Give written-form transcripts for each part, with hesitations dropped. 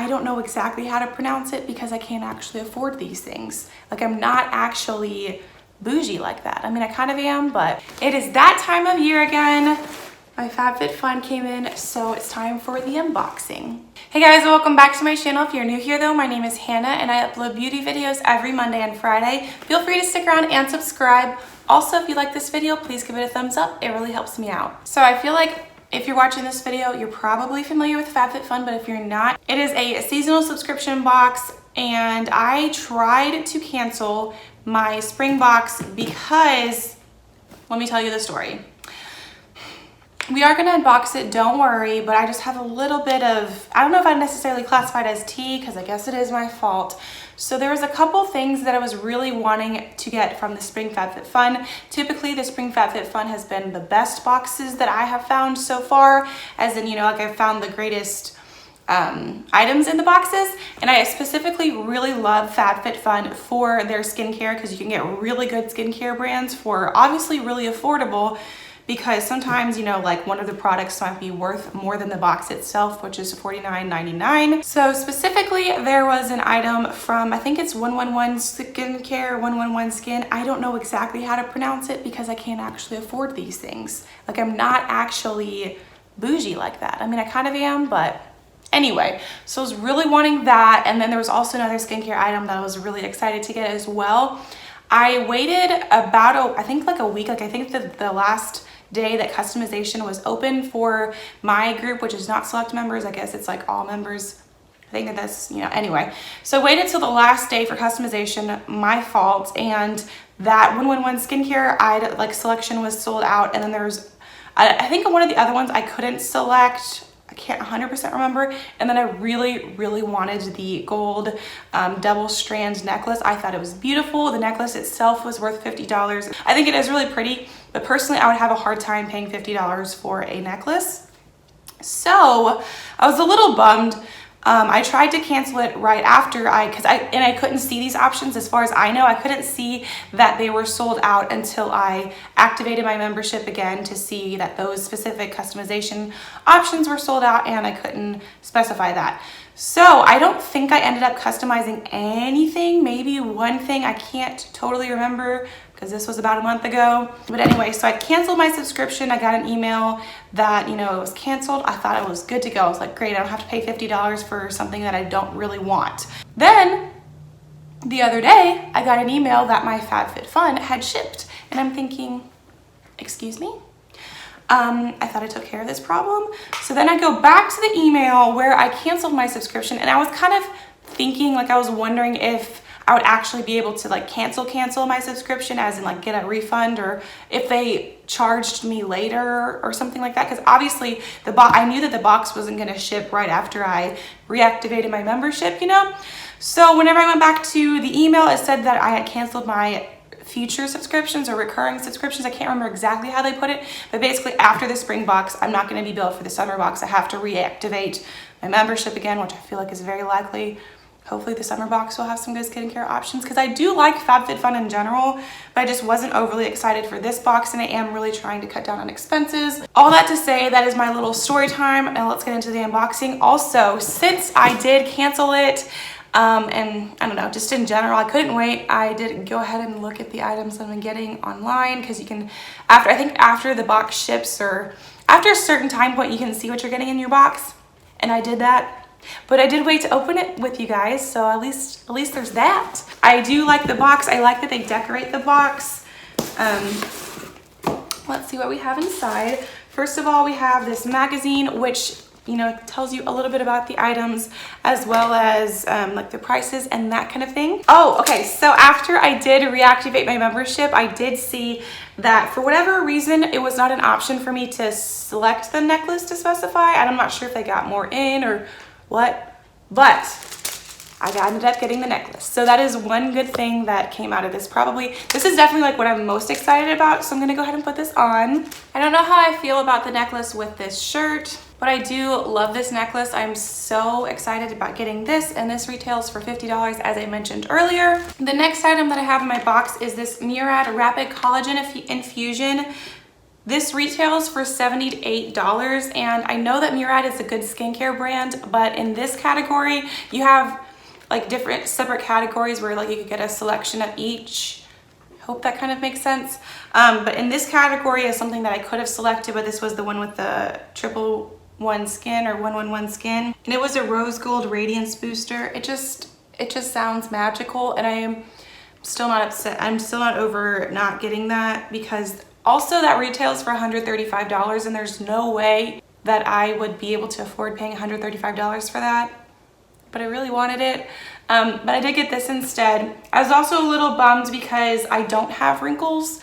I don't know exactly how to pronounce it because I can't actually afford these things. Like, I'm not actually bougie like that. I mean, I kind of am, but it is that time of year again. My FabFitFun came in, so it's time for the unboxing. Hey guys, welcome back to my channel. If you're new here though, my name is Hannah and I upload beauty videos every Monday and Friday. Feel free to stick around and subscribe. Also, if you like this video, please give it a thumbs up. It really helps me out. So I feel like if you're watching this video, you're probably familiar with FabFitFun, but if you're not, it is a seasonal subscription box, and I tried to cancel my spring box because, let me tell you the story. We are gonna unbox it, don't worry, but I just have a little bit of, I don't know if I necessarily classified as tea, because I guess it is my fault. So there was a couple things that I was really wanting to get from the spring FabFitFun. Typically, the spring FabFitFun has been the best boxes that I have found so far, as in, you know, like I've found the greatest items in the boxes. And I specifically really love FabFitFun for their skincare, because you can get really good skincare brands for obviously really affordable, because sometimes, you know, like one of the products might be worth more than the box itself, which is $49.99. So specifically, there was an item from, I think it's 111 Skincare, 111 Skin. I don't know exactly how to pronounce it because I can't actually afford these things. Like, I'm not actually bougie like that. I mean, I kind of am, but anyway, so I was really wanting that. And then there was also another skincare item that I was really excited to get as well. I waited about, I think like a week, like I think the last day that customization was open for my group, which is not select members, I guess it's like all members. I think that's, you know, anyway. So I waited till the last day for customization, my fault, and that 111 Skincare selection was sold out, and then there was, I think one of the other ones I couldn't select. I can't 100% remember. And then I really wanted the gold double strand necklace. I thought it was beautiful. The necklace itself was worth $50. I think it is really pretty, but personally I would have a hard time paying $50 for a necklace. So I was a little bummed. I tried to cancel it right after I couldn't see these options. As far as I know, I couldn't see that they were sold out until I activated my membership again to see that those specific customization options were sold out, and I couldn't specify that. So I don't think I ended up customizing anything, maybe one thing. I can't totally remember because this was about a month ago. But anyway, so I canceled my subscription. I got an email that, you know, it was canceled. I thought I was good to go. I was like, great, I don't have to pay $50 for something that I don't really want. Then the other day, I got an email that my FabFitFun had shipped, and I'm thinking, excuse me? I thought I took care of this problem. So then I go back to the email where I canceled my subscription, and I was kind of thinking, like, I was wondering if I would actually be able to like cancel my subscription, as in like get a refund, or if they charged me later or something like that. Because obviously I knew that the box wasn't going to ship right after I reactivated my membership, you know. So whenever I went back to the email, it said that I had canceled my future subscriptions or recurring subscriptions. I can't remember exactly how they put it, but basically after the spring box, I'm not going to be billed for the summer box. I have to reactivate my membership again, which I feel like is very likely. Hopefully the summer box will have some good skincare options, because I do like FabFitFun in general, but I just wasn't overly excited for this box, and I am really trying to cut down on expenses. All that to say, that is my little story time, and let's get into the unboxing. Also, since I did cancel it, and I don't know, just in general, I couldn't wait. I did go ahead and look at the items that I'm getting online, because you can, I think after the box ships, or after a certain time point, you can see what you're getting in your box, and I did that. But I did wait to open it with you guys, so at least there's that. I do like the box. I like that they decorate the box. Let's see what we have inside. First of all, we have this magazine, which, you know, tells you a little bit about the items, as well as like the prices and that kind of thing. Oh, okay, so after I did reactivate my membership, I did see that for whatever reason, it was not an option for me to select the necklace to specify, and I'm not sure if they got more in or what, but I ended up getting the necklace. So that is one good thing that came out of this. This is definitely like what I'm most excited about, so I'm gonna go ahead and put this on. I don't know how I feel about the necklace with this shirt, but I do love this necklace. I'm so excited about getting this, and this retails for $50, as I mentioned earlier. The next item that I have in my box is this Murad Rapid Collagen Infusion This retails for $70 to $8, and I know that Murad is a good skincare brand, but in this category, you have like different separate categories where like you could get a selection of each. Hope that kind of makes sense. But in this category is something that I could have selected, but this was the one with the 111 skin or 111 skin, and it was a rose gold radiance booster. It just sounds magical, and I am still not upset. I'm still not over not getting that, because also that retails for $135, and there's no way that I would be able to afford paying $135 for that, but I really wanted it. But I did get this instead. I was also a little bummed because I don't have wrinkles.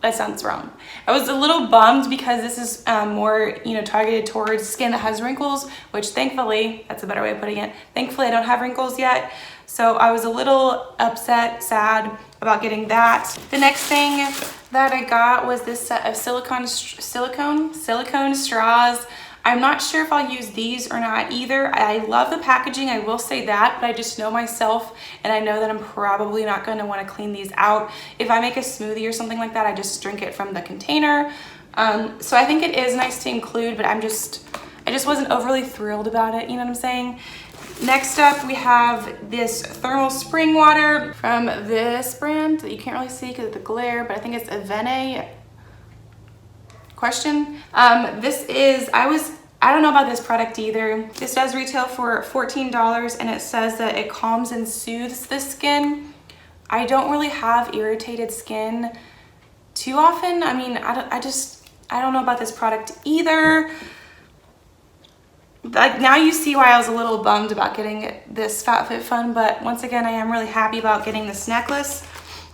That sounds wrong. I was a little bummed because this is more, targeted towards skin that has wrinkles, which thankfully, that's a better way of putting it, thankfully I don't have wrinkles yet. So I was a little upset, sad about getting that. The next thing that I got was this set of silicone straws. I'm not sure if I'll use these or not either. I love the packaging, I will say that, but I just know myself, and I know that I'm probably not going to want to clean these out. If I make a smoothie or something like that, I just drink it from the container. So I think it is nice to include, but I just wasn't overly thrilled about it, you know what I'm saying? Next up, we have this thermal spring water from this brand that you can't really see because of the glare, but I think it's Avene. Question. I don't know about this product either. This does retail for $14, and it says that it calms and soothes the skin. I don't really have irritated skin too often. I mean, I don't know about this product either. Like, now you see why I was a little bummed about getting this FabFitFun, but once again, I am really happy about getting this necklace.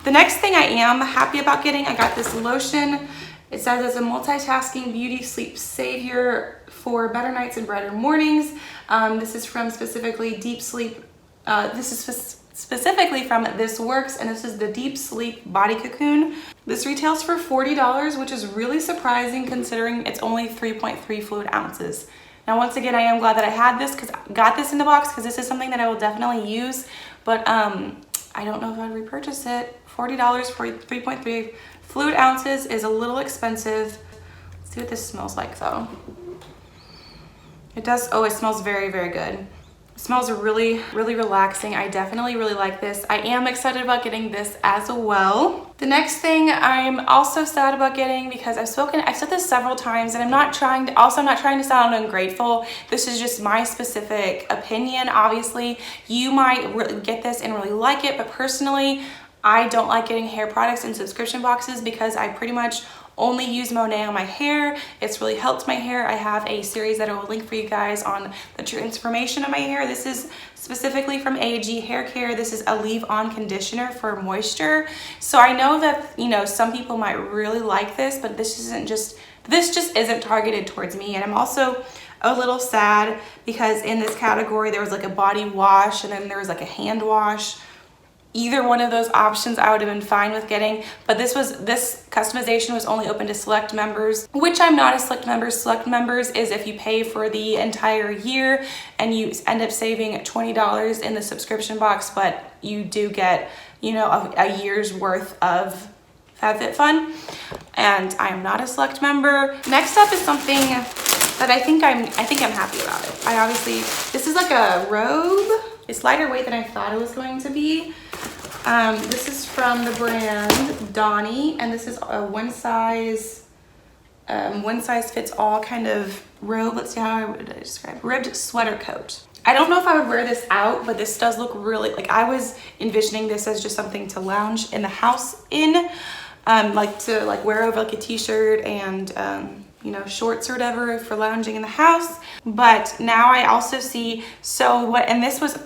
The next thing I am happy about getting, I got this lotion. It says it's a multitasking beauty sleep savior for better nights and brighter mornings. This is from specifically Deep Sleep. This is specifically from This Works, and this is the Deep Sleep Body Cocoon. This retails for $40, which is really surprising considering it's only 3.3 fluid ounces. Now, once again, I am glad that I had this, got this in the box, because this is something that I will definitely use, but I don't know if I'd repurchase it. $40 for 3.3 fluid ounces is a little expensive. Let's see what this smells like though. It does, oh, it smells very, very good. It smells really, really relaxing. I definitely really like this. I am excited about getting this as well. The next thing I'm also sad about getting, because I've said this several times, and I'm not trying to sound ungrateful. This is just my specific opinion. Obviously, you might get this and really like it, but personally, I don't like getting hair products in subscription boxes because I pretty much only use Monet on my hair. It's really helped my hair. I have a series that I will link for you guys on the transformation of my hair. This is specifically from AG Hair Care. This is a leave-on conditioner for moisture. So I know that, some people might really like this, but this just isn't targeted towards me. And I'm also a little sad because in this category, there was like a body wash, and then there was like a hand wash. Either one of those options I would have been fine with getting, but this customization was only open to select members, which I'm not a select member. Select members is if you pay for the entire year and you end up saving $20 in the subscription box, but you do get, a year's worth of FabFitFun, and I am not a select member. Next up is something that I think I'm happy about it. This is like a robe. It's lighter weight than I thought it was going to be. This is from the brand Donnie, and this is a one size fits all kind of robe. Let's see how I would describe ribbed sweater coat. I don't know if I would wear this out, but this does look really, I was envisioning this as just something to lounge in the house in, to wear over a t-shirt and shorts or whatever for lounging in the house. But now I also see, and this was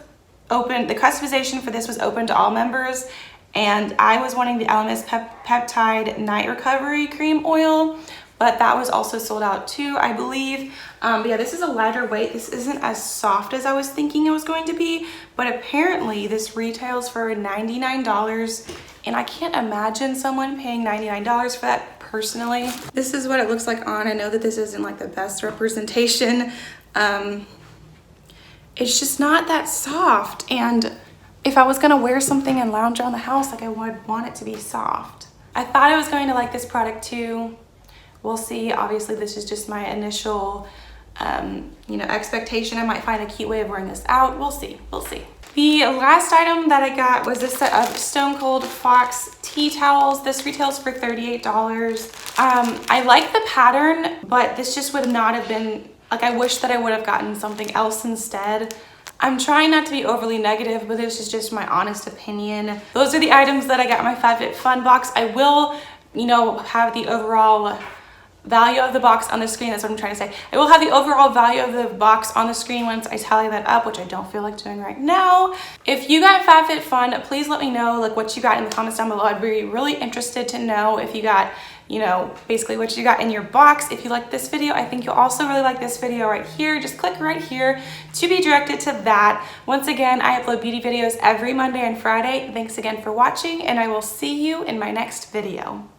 open, the customization for this was open to all members, and I was wanting the LMS Peptide Night Recovery Cream Oil, but that was also sold out too, I believe. But yeah, this is a lighter weight. This isn't as soft as I was thinking it was going to be, but apparently this retails for $99, and I can't imagine someone paying $99 for that personally. This is what it looks like on. I know that this isn't the best representation. It's just not that soft, and if I was gonna wear something and lounge around the house, I would want it to be soft. I thought I was going to like this product too, We'll see. Obviously, this is just my initial, you know, expectation. I might find a cute way of wearing this out. We'll see. We'll see. The last item that I got was this set of Stone Cold Fox tea towels. This retails for $38. I like the pattern, but this just would not have been, like, I wish that I would have gotten something else instead. I'm trying not to be overly negative, but this is just my honest opinion. Those are the items that I got in my FabFitFun box. I will, you know, have the overall value of the box on the screen. That's what I'm trying to say. I will have the overall value of the box on the screen once I tally that up, which I don't feel like doing right now. If you got FabFitFun, please let me know like what you got in the comments down below. I'd be really interested to know if you got, you know, basically what you got in your box. If you like this video, I think you'll also really like this video right here. Just click right here to be directed to that. Once again, I upload beauty videos every Monday and Friday. Thanks again for watching, and I will see you in my next video.